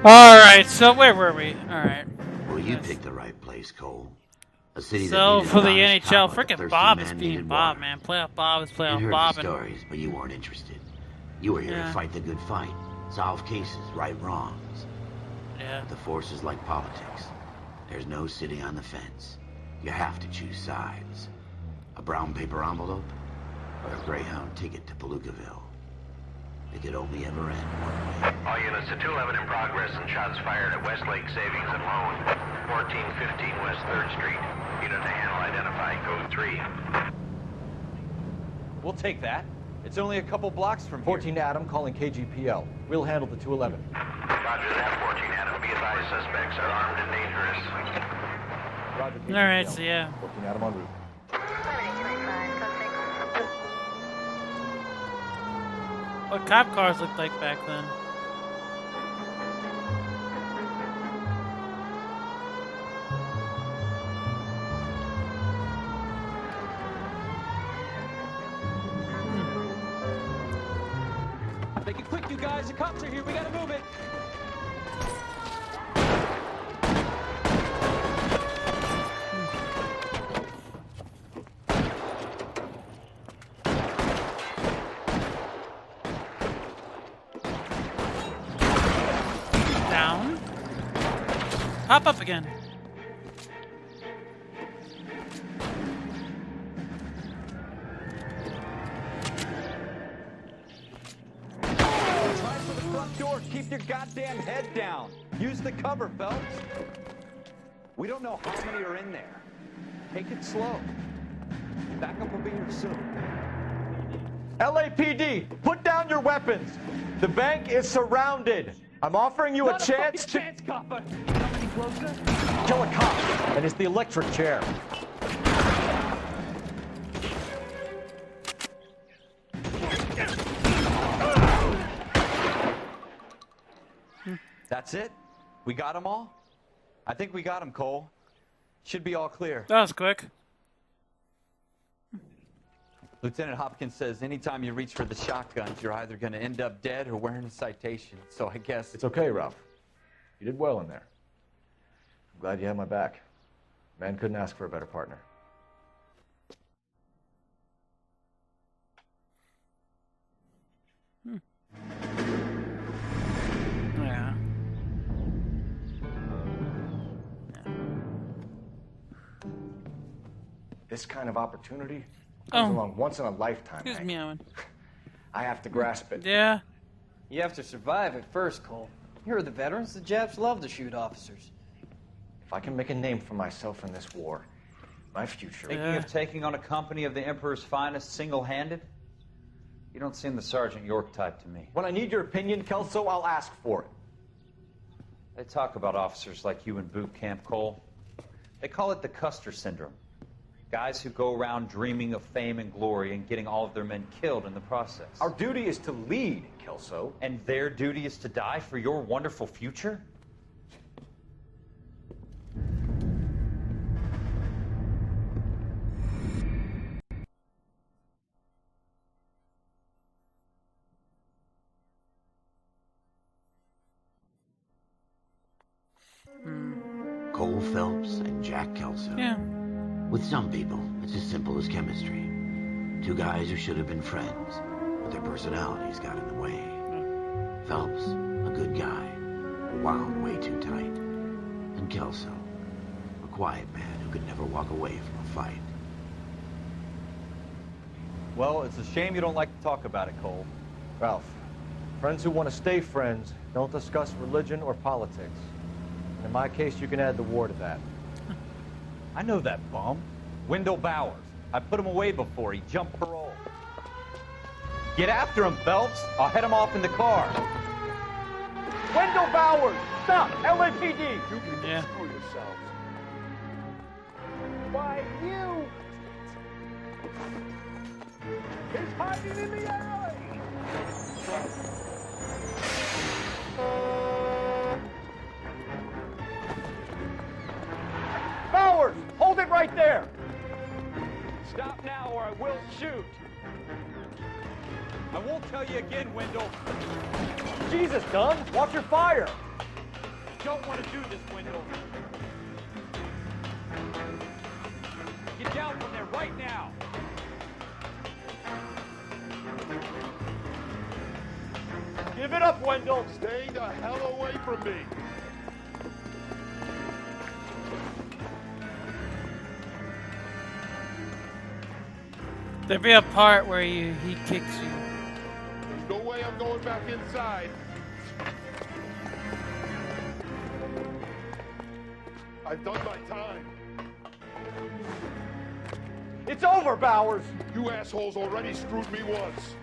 Alright, so where were we? Alright. Well, you picked the right place, Cole. A city So that for the needed NHL, honest, freaking thirsty Bob is man being needed Bob, water. man. Playoff Bob is You'd playoff heard Bob. the stories, but you weren't interested. You were here to fight the good fight, solve cases, right wrongs. Yeah. The force is like politics. There's no sitting on the fence. You have to choose sides. A brown paper envelope, or a Greyhound ticket to Palookaville. It could only ever end one way. All units to 211 in progress and shots fired at Westlake Savings and Loan, 1415 West 3rd Street. Unit to handle identified, code 3. We'll take that. It's only a couple blocks from 14 Adam calling KGPL. We'll handle the 211. Roger that, 14 Adam. Be advised, suspects are armed and dangerous. Roger, KGPL. Alright, so yeah. 14 Adam en route. What cop cars looked like back then. Make it quick, you guys. The cops are here. We gotta move it. Down. Pop up again. Try for the front door. Keep your goddamn head down. Use the cover, Phelps. We don't know how many are in there. Take it slow. Backup will be here soon. LAPD, put down your weapons. The bank is surrounded. I'm offering you a chance to copper. Come any closer? kill a cop, and it's the electric chair. That's it? We got them all? I think we got them, Cole. Should be all clear. That was quick. Lieutenant Hopkins says anytime you reach for the shotguns, you're either going to end up dead or wearing a citation. So I guess... It's okay, Ralph. You did well in there. I'm glad you had my back. Man couldn't ask for a better partner. Yeah. This kind of opportunity comes along once in a lifetime. Who's Hank. meowing? I have to grasp it. Yeah. You have to survive at first, Cole. Here are the veterans. The Japs love to shoot officers. If I can make a name for myself in this war, my future... Thinking of taking on a company of the Emperor's finest single-handed? You don't seem the Sergeant York type to me. When I need your opinion, Kelso, I'll ask for it. They talk about officers like you in boot camp, Cole. They call it the Custer Syndrome. Guys who go around dreaming of fame and glory and getting all of their men killed in the process. Our duty is to lead, Kelso. And their duty is to die for your wonderful future? Cole Phelps and Jack Kelso. Yeah. With some people, it's as simple as chemistry. Two guys who should have been friends, but their personalities got in the way. Phelps, a good guy, wound way too tight. And Kelso, a quiet man who could never walk away from a fight. Well, it's a shame you don't like to talk about it, Cole. Ralph, friends who want to stay friends don't discuss religion or politics. And in my case, you can add the war to that. I know that bum. Wendell Bowers. I put him away before. He jumped parole. Get after him, Phelps. I'll head him off in the car. Wendell Bowers! Stop! LAPD! You can Yeah. screw yourselves. Why, you... He's hiding in the alley! Bowers! Hold it right there! Stop now or I will shoot. I won't tell you again, Wendell. Jesus, Dunn! Watch your fire! don't want to do this, Wendell. Get down from there right now. Give it up, Wendell. Stay the hell away from me. There'd be a part where he kicks you. There's no way I'm going back inside. I've done my time. It's over, Bowers. You assholes already screwed me once.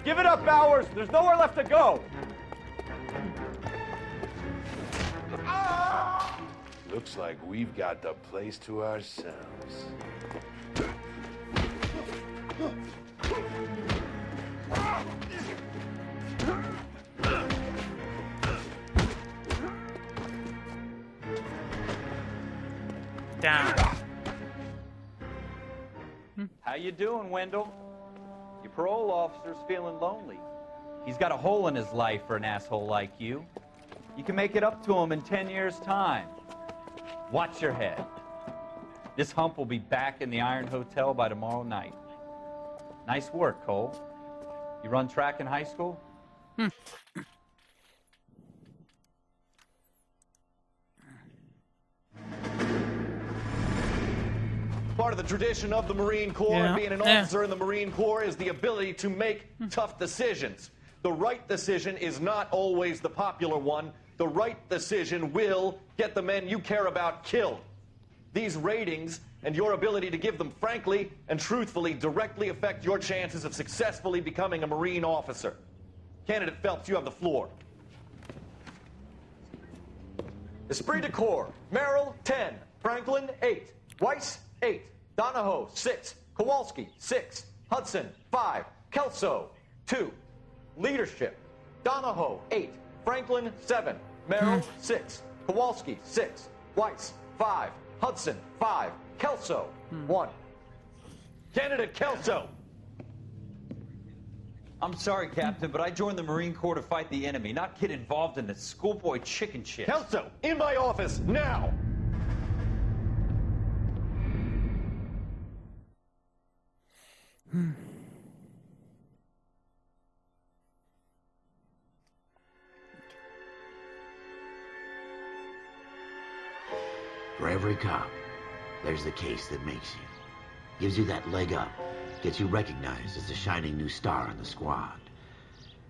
Give it up, Bowers. There's nowhere left to go. Looks like we've got the place to ourselves. Down. How you doing, Wendell? Your parole officer's feeling lonely. He's got a hole in his life for an asshole like you. You can make it up to him in 10 years' time. Watch your head. This hump will be back in the Iron Hotel by tomorrow night. Nice work, Cole. You run track in high school? Part of the tradition of the Marine Corps and being an officer in the Marine Corps is the ability to make tough decisions. The right decision is not always the popular one. The right decision will get the men you care about killed. These ratings and your ability to give them frankly and truthfully directly affect your chances of successfully becoming a Marine officer. Candidate Phelps, you have the floor. Esprit de Corps, Merrill, 10. Franklin, 8. Weiss, 8. Donahoe, 6. Kowalski, 6. Hudson, 5. Kelso, 2. Leadership, Donahoe, 8. Franklin, 7. Merrill, 6. Kowalski, 6. Weiss, 5. Hudson, 5. Kelso, 1. Candidate Kelso. I'm sorry, Captain, but I joined the Marine Corps to fight the enemy, not get involved in the schoolboy chicken shit. Kelso, in my office, now! For every cop, there's the case that makes you. Gives you that leg up. Gets you recognized as the shining new star in the squad.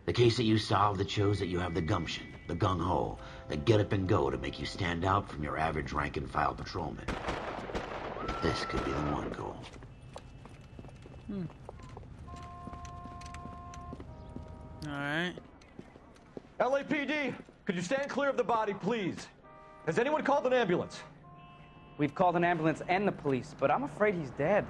The case that you solve that shows that you have the gumption, the gung-ho, the get up and go to make you stand out from your average rank-and-file patrolman. This could be the one, Cole. Alright. LAPD, could you stand clear of the body, please? Has anyone called an ambulance? We've called an ambulance and the police, but I'm afraid he's dead.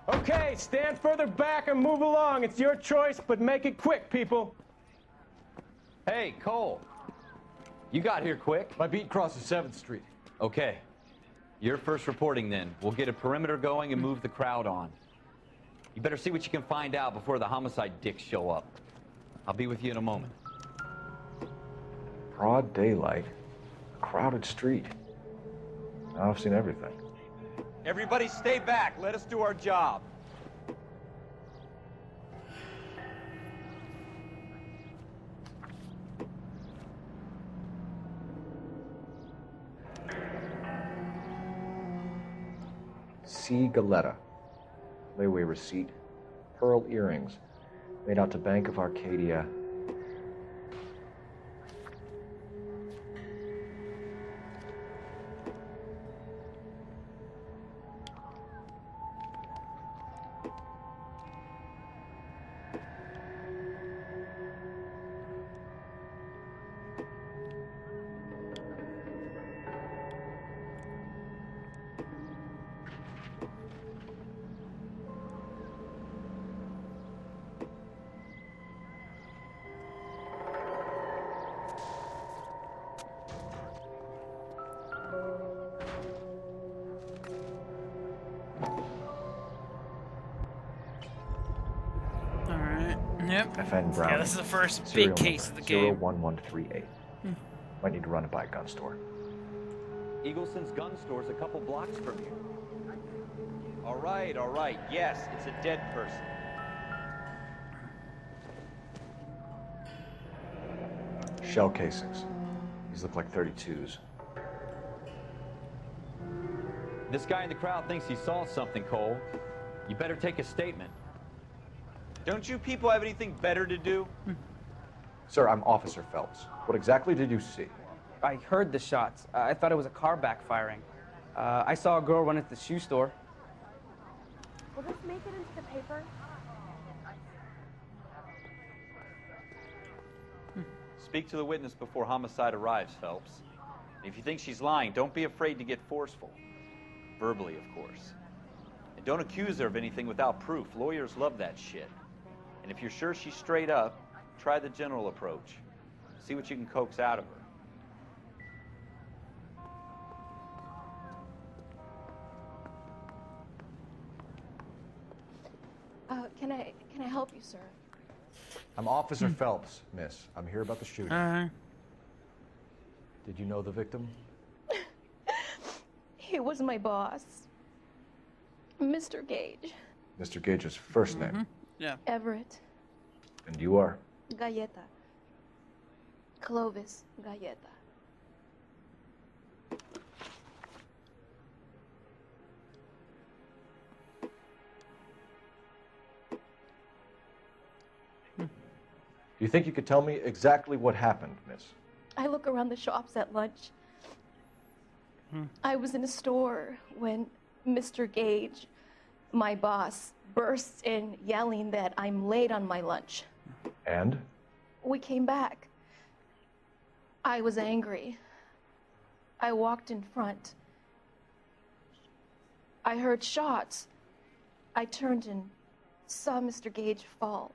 Okay, stand further back and move along. It's your choice, but make it quick, people. Hey, Cole. You got here quick. My beat crosses 7th Street. Okay. You're first reporting then. We'll get a perimeter going and move the crowd on. You better see what you can find out before the homicide dicks show up. I'll be with you in a moment. Broad daylight. A crowded street. Now I've seen everything. Everybody stay back. Let us do our job. C. Galetta. Layaway receipt. Pearl earrings. Made out to Bank of Arcadia. Yep. FN Brown. Yeah, this is the first Serial big case of number the game. 01138. Might need to run it by a gun store. Eagleson's gun store's a couple blocks from here. All right. Yes, it's a dead person. Shell casings. These look like 32s. This guy in the crowd thinks he saw something, Cole. You better take a statement. Don't you people have anything better to do? Sir, I'm Officer Phelps. What exactly did you see? I heard the shots. I thought it was a car backfiring. I saw a girl run into the shoe store. Will this make it into the paper? Speak to the witness before homicide arrives, Phelps. If you think she's lying, don't be afraid to get forceful. Verbally, of course. And don't accuse her of anything without proof. Lawyers love that shit. And if you're sure she's straight up, try the general approach. See what you can coax out of her. Can I help you, sir? I'm Officer Phelps, miss. I'm here about the shooting. Did you know the victim? He was my boss, Mr. Gage. Mr. Gage's first name? Yeah. Everett. And you are? Galleta. Clovis Galleta. Do you think you could tell me exactly what happened, miss? I look around the shops at lunch. I was in a store when Mr. Gage, my boss, bursts in yelling that I'm late on my lunch. And? We came back. I was angry. I walked in front. I heard shots. I turned and saw Mr. Gage fall.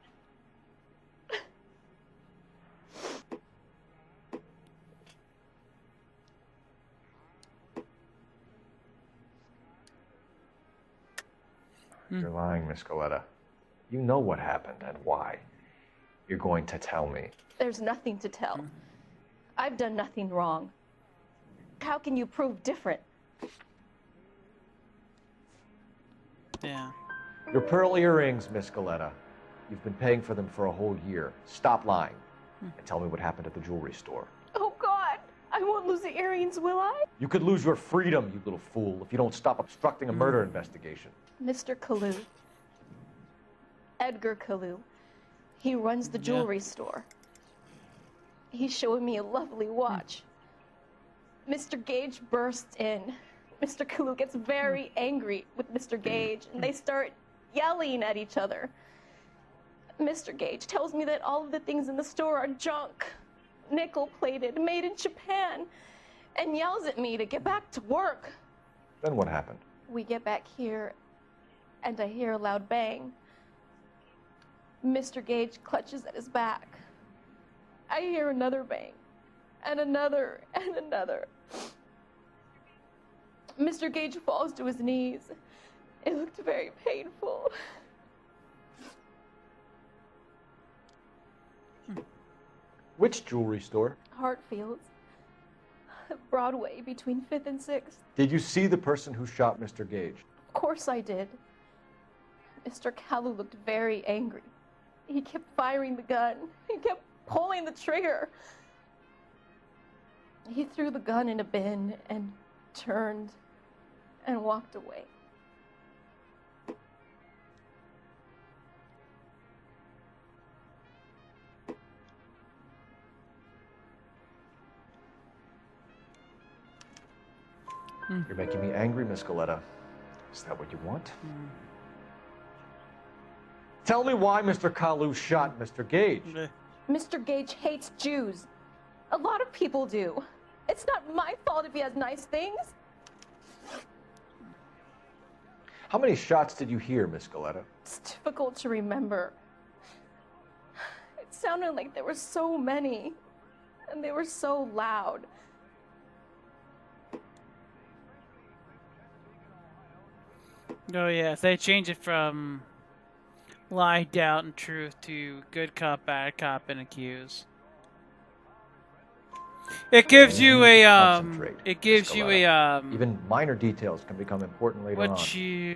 You're lying, Miss Coletta. You know what happened and why. You're going to tell me. There's nothing to tell. I've done nothing wrong. How can you prove different? Yeah. Your pearl earrings, Miss Coletta. You've been paying for them for a whole year. Stop lying. And tell me what happened at the jewelry store. Oh, God. I won't lose the earrings, will I? You could lose your freedom, you little fool, if you don't stop obstructing a murder investigation. Mr. Kalu. Edgar Kalu. He runs the jewelry store. He's showing me a lovely watch. Mr. Gage bursts in. Mr. Kalu gets very angry with Mr. Gage, and they start yelling at each other. Mr. Gage tells me that all of the things in the store are junk, nickel-plated, made in Japan, and yells at me to get back to work. Then what happened? We get back here, and I hear a loud bang. Mr. Gage clutches at his back. I hear another bang, and another, and another. Mr. Gage falls to his knees. It looked very painful. Which jewelry store? Hartfield's. Broadway, between 5th and 6th. Did you see the person who shot Mr. Gage? Of course I did. Mr. Kalu looked very angry. He kept firing the gun. He kept pulling the trigger. He threw the gun in a bin and turned and walked away. You're making me angry, Miss Coletta. Is that what you want? Tell me why Mr. Kalu shot Mr. Gage. Mr. Gage hates Jews. A lot of people do. It's not my fault if he has nice things. How many shots did you hear, Miss Coletta? It's difficult to remember. It sounded like there were so many, and they were so loud. Oh yeah, so they changed it from lie, doubt, and truth to good cop, bad cop, and accuse. It gives you a It gives you a Even minor details can become important later on. what you.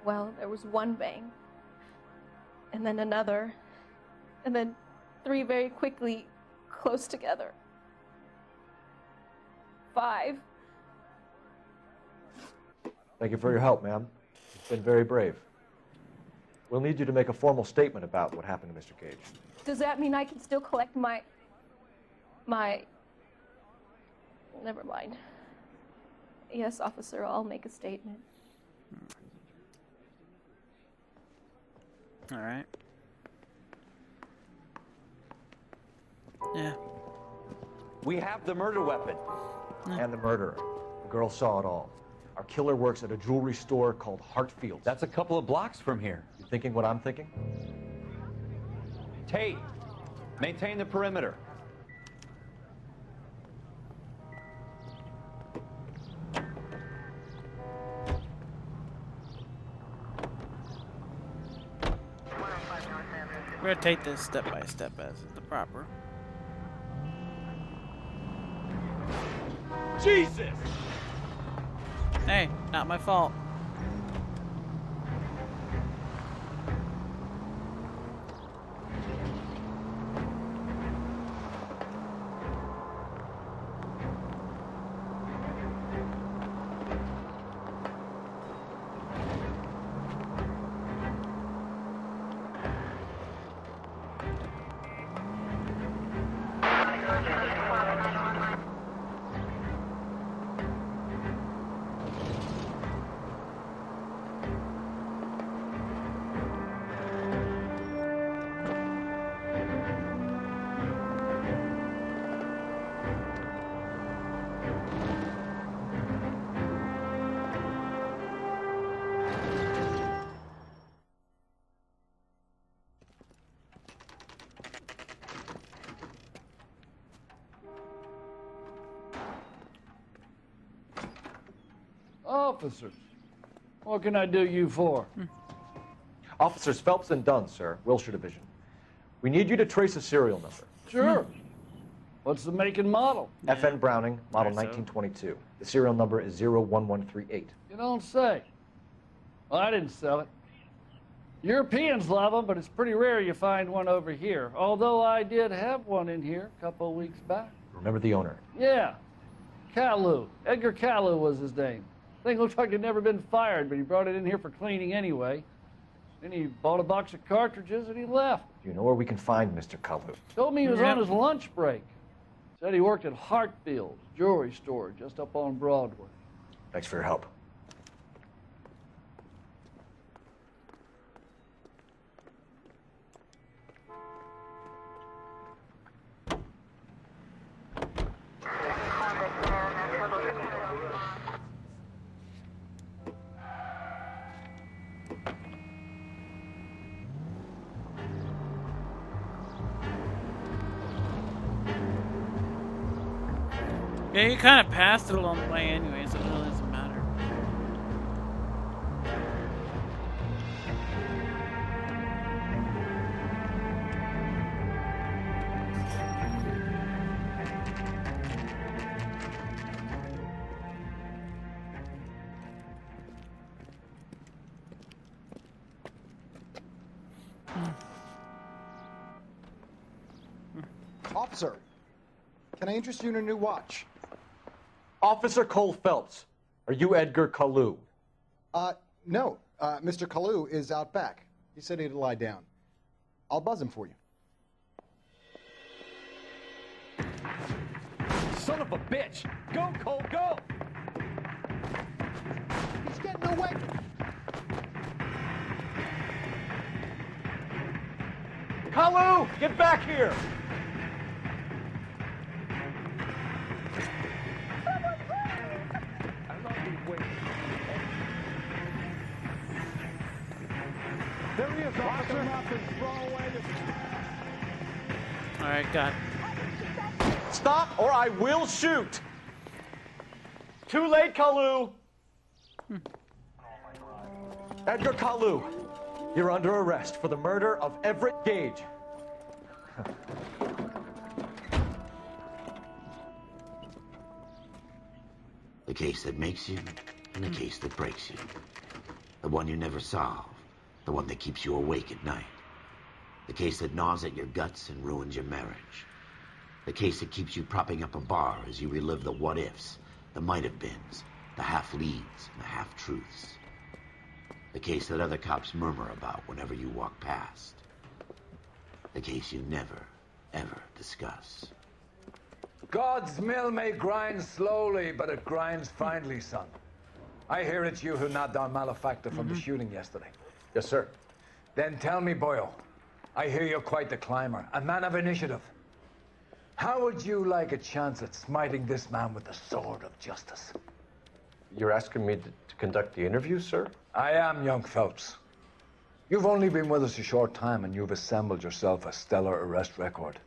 Well, there was one bang, and then another, and then 3 very quickly, close together. 5. Thank you for your help, ma'am. You've been very brave. We'll need you to make a formal statement about what happened to Mr. Cage. Does that mean I can still collect my... Never mind. Yes, officer, I'll make a statement. All right. Yeah. We have the murder weapon. And the murderer. The girl saw it all. Our killer works at a jewelry store called Hartfield. That's a couple of blocks from here. You thinking what I'm thinking? Tate, maintain the perimeter. We're gonna take this step by step as the proper. Jesus! Hey, not my fault. Officers, what can I do you for? Officers Phelps and Dunn, sir, Wilshire Division. We need you to trace a serial number. Sure. What's the make and model? FN Browning, model 1922. The serial number is 01138. You don't say. Well, I didn't sell it. Europeans love them, but it's pretty rare you find one over here. Although I did have one in here a couple of weeks back. Remember the owner? Yeah. Kalu. Edgar Kalu was his name. Thing looked like it'd never been fired, but he brought it in here for cleaning anyway. Then he bought a box of cartridges and he left. Do you know where we can find Mr. Kalu? Told me he was on his lunch break. Said he worked at Hartfield's jewelry store just up on Broadway. Thanks for your help. Yeah, you kind of passed it along the way anyway, so it really doesn't matter. Officer, can I interest you in a new watch? Officer Cole Phelps, are you Edgar Kalu? No. Mr. Kalu is out back. He said he'd lie down. I'll buzz him for you. Son of a bitch! Go, Cole, go! He's getting away! Kalu, get back here! There he is, officer. All right, got it. Stop or I will shoot! Too late, Kalu! Edgar Kalu, You're under arrest for the murder of Everett Gage. The case that makes you, and the case that breaks you. The one you never solve. The one that keeps you awake at night. The case that gnaws at your guts and ruins your marriage. The case that keeps you propping up a bar as you relive the what-ifs, the might-have-beens, the half-leads, and the half-truths. The case that other cops murmur about whenever you walk past. The case you never, ever discuss. God's mill may grind slowly, but it grinds finely, son. I hear it's you who nabbed our malefactor from the shooting yesterday. Yes, sir. Then tell me, Boyle, I hear you're quite the climber, a man of initiative. How would you like a chance at smiting this man with the sword of justice? You're asking me to conduct the interview, sir? I am, young Phelps. You've only been with us a short time, and you've assembled yourself a stellar arrest record.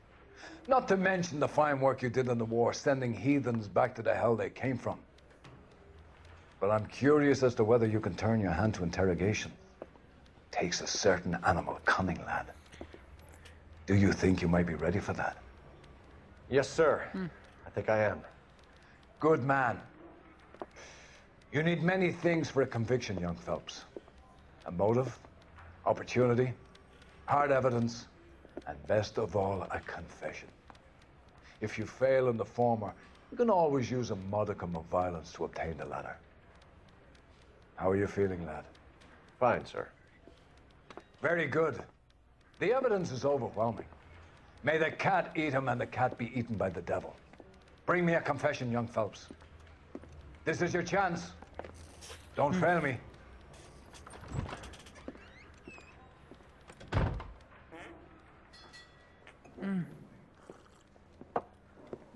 Not to mention the fine work you did in the war, sending heathens back to the hell they came from. But I'm curious as to whether you can turn your hand to interrogation. Takes a certain animal cunning, lad. Do you think you might be ready for that? Yes, sir. I think I am. Good man. You need many things for a conviction, young Phelps. A motive, opportunity, hard evidence, and best of all, a confession. If you fail in the former, you can always use a modicum of violence to obtain the latter. How are you feeling, lad? Fine, sir. Very good. The evidence is overwhelming. May the cat eat him and the cat be eaten by the devil. Bring me a confession, young Phelps. This is your chance. Don't fail me.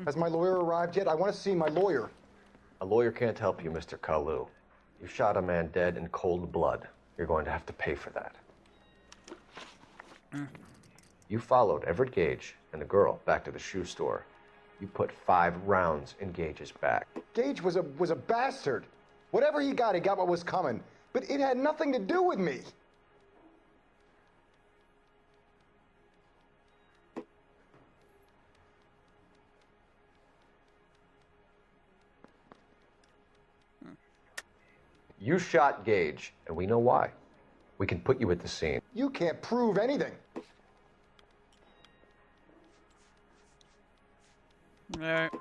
Has my lawyer arrived yet? I want to see my lawyer. A lawyer can't help you, Mr. Kalu. You shot a man dead in cold blood. You're going to have to pay for that. You followed Everett Gage and the girl back to the shoe store. You put 5 rounds in Gage's back. Gage was a bastard. Whatever he got what was coming. But it had nothing to do with me. You shot Gage, and we know why. We can put you at the scene. You can't prove anything. Alright.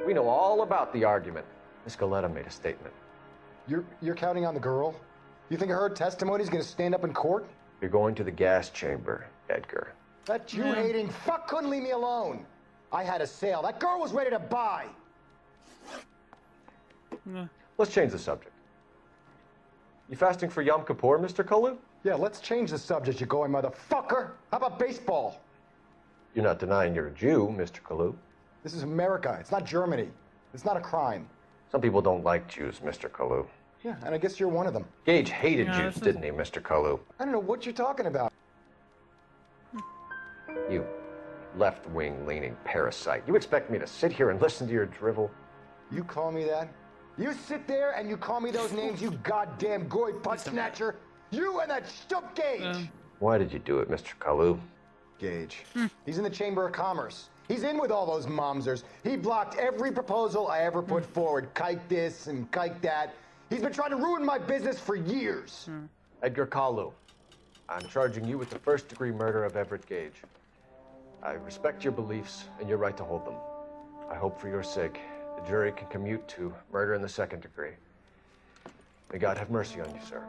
We know all about the argument. Miss Galetta made a statement. You're counting on the girl? You think her testimony is going to stand up in court? You're going to the gas chamber, Edgar. That Jew-hating fuck couldn't leave me alone. I had a sale. That girl was ready to buy. Let's change the subject. You fasting for Yom Kippur, Mr. Kalu? Yeah, let's change the subject, you going motherfucker. How about baseball? You're not denying you're a Jew, Mr. Kalu. This is America. It's not Germany. It's not a crime. Some people don't like Jews, Mr. Kalu. Yeah, and I guess you're one of them. Gage hated Jews, didn't he, Mr. Kalu? I don't know what you're talking about. You left-wing leaning parasite. You expect me to sit here and listen to your drivel? You call me that? You sit there and you call me those names, you goddamn goy butt snatcher. You and that stup Gage. Why did you do it, Mr. Kalu? Gage. He's in the Chamber of Commerce. He's in with all those momsers. He blocked every proposal I ever put forward. Kike this and kike that. He's been trying to ruin my business for years. Edgar Kalu, I'm charging you with the first-degree murder of Everett Gage. I respect your beliefs and your right to hold them. I hope for your sake the jury can commute to murder in the second degree. May God have mercy on you, sir.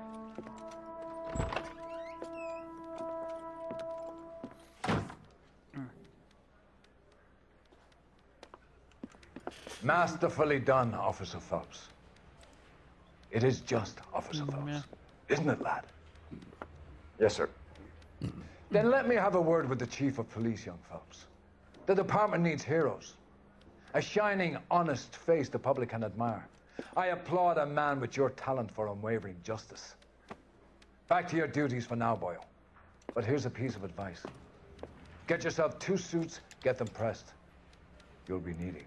Masterfully done, Officer Phelps. It is just, Officer Phelps. Isn't it, lad? Yes, sir. Then let me have a word with the Chief of Police, young Phelps. The department needs heroes. A shining, honest face the public can admire. I applaud a man with your talent for unwavering justice. Back to your duties for now, Boyle. But here's a piece of advice. Get yourself 2 suits, get them pressed. You'll be needing them.